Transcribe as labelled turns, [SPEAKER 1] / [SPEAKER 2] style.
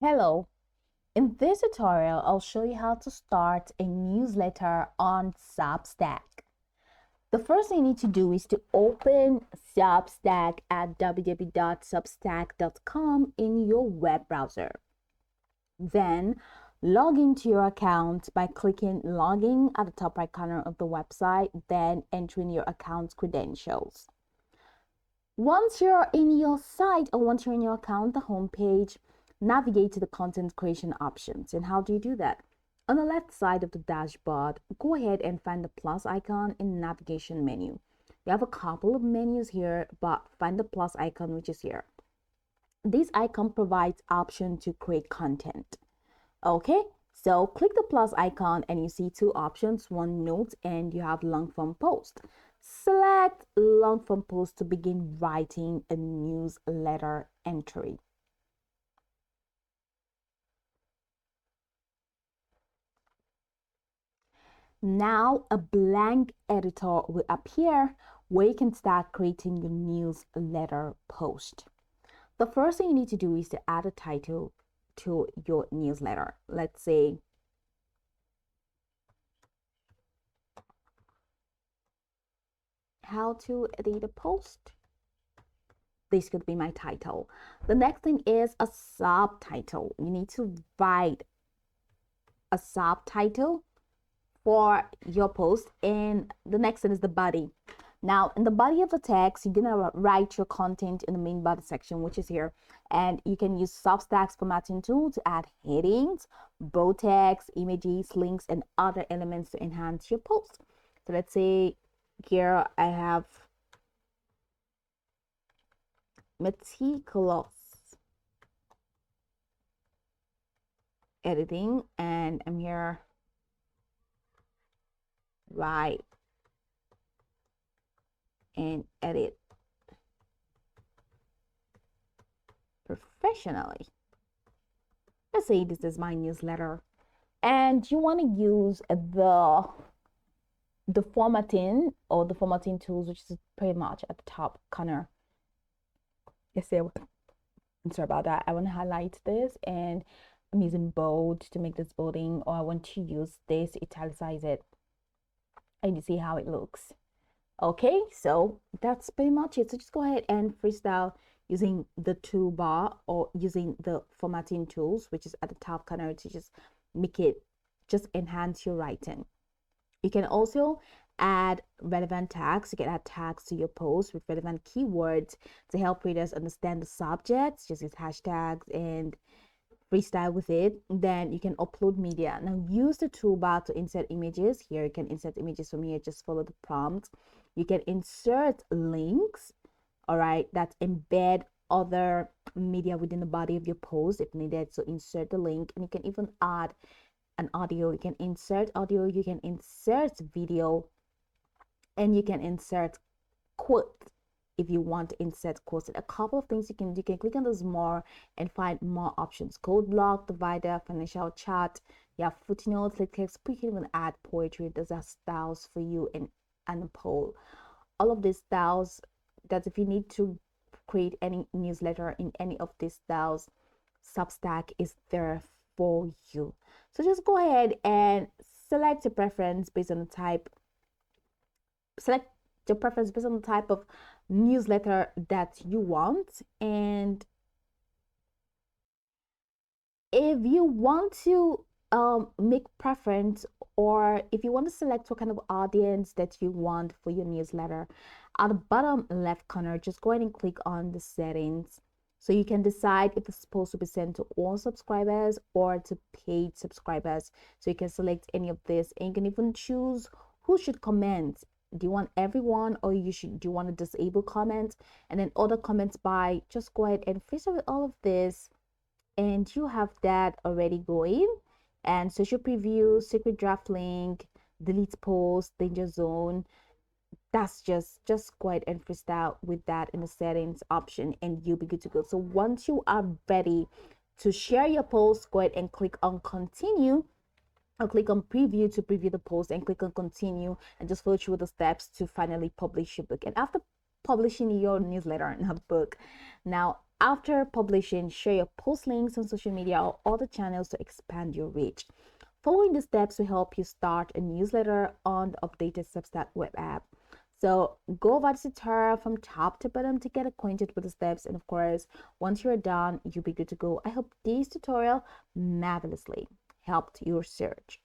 [SPEAKER 1] Hello, in this tutorial, I'll show you how to start a newsletter on Substack. The first thing you need to do is to open Substack at www.substack.com in your web browser. Then log into your account by clicking login at the top right corner of the website, then entering your account credentials. Once you're in your site or once you're in your account, the homepage, navigate to the content creation options. And how do you do that? On the left side of the dashboard, go ahead and find the plus icon in the navigation menu. You have a couple of menus here, but find the plus icon, which is here. This icon provides option to create content. Okay, so click the plus icon and you see two options, one note and you have long form post. Select long form post to begin writing a newsletter entry. Now a blank editor will appear where you can start creating your newsletter post. The first thing you need to do is to add a title to your newsletter. Let's say how to edit a post. This could be my title. The next thing is a subtitle. You need to write a subtitle for your post, and the next thing is the body. Now in the body of the text, you're gonna write your content in the main body section, which is here, and you can use Substack's formatting tool to add headings, bold text, images, links, and other elements to enhance your post. So let's say here I have meticulous editing, and I'm here write and edit professionally. Let's say this is my newsletter and you want to use the formatting or the formatting tools, which is pretty much at the top corner. I'm sorry about that. I want to highlight this and I'm using bold to make this bolding, or I want to use this, italicize it, and you see how it looks. Okay, so that's pretty much it. So just go ahead and freestyle using the toolbar or using the formatting tools, which is at the top corner, to just make it, just enhance your writing. You can also add relevant tags. You can add tags to your post with relevant keywords to help readers understand the subjects. Just use hashtags and freestyle with it. Then you can upload media. Now use the toolbar to insert images. Here you can insert images from here. Just follow the prompt. You can insert links, all right, that embed other media within the body of your post if needed. So insert the link, and you can even add an audio. You can insert audio, you can insert video, and you can insert quote if you want to insert quotes. And a couple of things you can click on those more and find more options. Code block, divider, financial chart, you have footnotes, lit text, you can even add poetry. Those are styles for you, and a poll. All of these styles, that if you need to create any newsletter in any of these styles, Substack is there for you. So just go ahead and select your preference based on the type. Select your preference based on the type of newsletter that you want. And if you want to make preference, or if you want to select what kind of audience that you want for your newsletter, at the bottom left corner, just go ahead and click on the settings, so you can decide if it's supposed to be sent to all subscribers or to paid subscribers. So you can select any of this, and you can even choose who should comment. Do you want everyone, or do you want to disable comments? And then other comments by, just go ahead and freeze with all of this, and you have that already going. And social preview, secret draft link, delete post, danger zone, that's just go ahead and freestyle with that in the settings option, and you'll be good to go. So once you are ready to share your post, go ahead and click on continue, or click on preview to preview the post, and click on continue, and just follow through the steps to finally publish your book. And after publishing your newsletter and a book, now After publishing, share your post links on social media or other channels to expand your reach. Following the steps will help you start a newsletter on the updated Substack web app. So go over the tutorial from top to bottom to get acquainted with the steps. And of course, once you're done, you'll be good to go. I hope this tutorial marvelously helped your search.